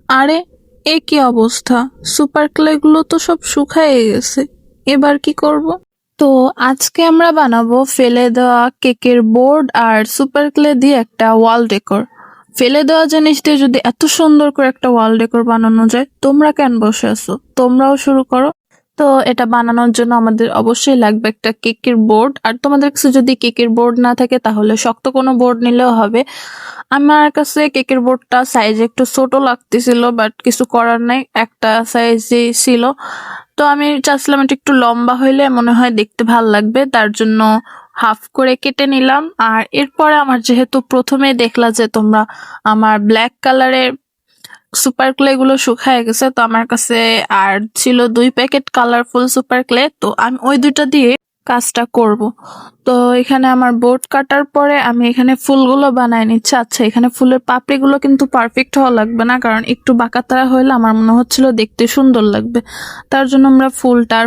আরে, এ কি অবস্থা! সুপার ক্লে গুলো তো সব শুকায়ে গেছে। এবার কি করব? তো আজকে আমরা বানাবো ফেলে দেওয়া কেকের বোর্ড আর সুপার ক্লে দিয়ে একটা ওয়াল ডেকোর। ফেলে দেওয়া জিনিস দিয়ে যদি এত সুন্দর করে একটা ওয়াল ডেকোর বানানো যায়, তোমরা কেন বসে আছো? তোমরাও শুরু করো। তো এটা বানানোর জন্য আমাদের অবশ্যই লাগবে একটা কেকের বোর্ড। আর তোমাদের কাছে যদি কেকের বোর্ড না থাকে তাহলে শক্ত কোনো বোর্ড নিলেও হবে। আমার কাছে কেকের বোর্ডটা সাইজে একটু ছোট লাগতেছিল, বাট কিছু করার নাই, একটা সাইজে ছিল। তো আমি চাচ্ছিলাম এটা একটু লম্বা হইলে মনে হয় দেখতে ভাল লাগবে, তার জন্য হাফ করে কেটে নিলাম। আর এরপরে আমার যেহেতু প্রথমেই দেখলা যে তোমরা আমার ব্ল্যাক কালারের সুপার ক্লে গুলো শুকায় গেছে, তো আমার কাছে আর ছিল 2 প্যাকেট কালারফুল সুপার ক্লে, তো আমি ওই দুইটা দিয়ে কাজটা করব। তো এখানে আমার বোর্ড কাটার পরে আমি এখানে ফুলগুলো বানায় নিচ্ছি। আচ্ছা, এখানে ফুলের পাপড়িগুলো কিন্তু পারফেক্ট হওয়া লাগবে না, কারণ একটু বাঁকাতারা হইলে আমার মনে হচ্ছিল দেখতে সুন্দর লাগবে। তার জন্য আমরা ফুলটার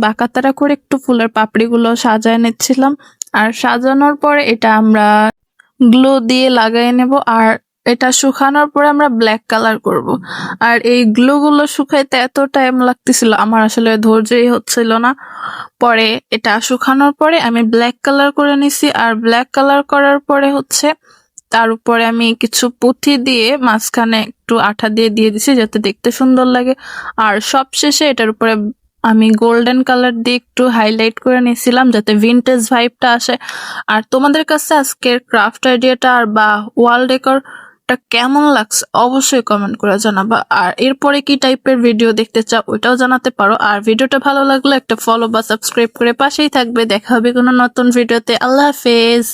বাঁকাতারা করে একটু ফুলের পাপড়িগুলো সাজায় নিচ্ছিলাম। আর সাজানোর পরে এটা আমরা গ্লু দিয়ে লাগাই নেব। আর এটা শুকানোর পরে আমরা ব্ল্যাক কালার করব। আর এই গ্লু গুলো শুকাইতে এত টাইম লাগতেছিল, আমার আসলে ধৈর্যই হচ্ছিল না। পরে এটা শুকানোর পরে আমি ব্ল্যাক কালার করে নিছি। আর ব্ল্যাক কালার করার পরে তার উপরে আমি কিছু পুঁথি দিয়ে মাঝখানে একটু আঠা দিয়ে দিয়ে দিছি যাতে দেখতে সুন্দর লাগে। আর সবশেষে এটার উপরে আমি গোল্ডেন কালার দিয়ে একটু হাইলাইট করে নিয়েছিলাম যাতে ভিনটেজ ভাইবটা আসে। আর তোমাদের কাছে আজকের ক্রাফট আইডিয়াটা আর বা ওয়াল ডেকোরটা কেমন লাগছে অবশ্যই কমেন্ট করে জানাবা। আর এরপরে কি টাইপের ভিডিও দেখতে চাও ওইটাও জানাতে পারো। আর ভিডিওটা ভালো লাগলে একটা ফলো বা সাবস্ক্রাইব করে পাশেই থাকবে। দেখা হবে কোনো নতুন ভিডিওতে। আল্লাহ হাফেজ।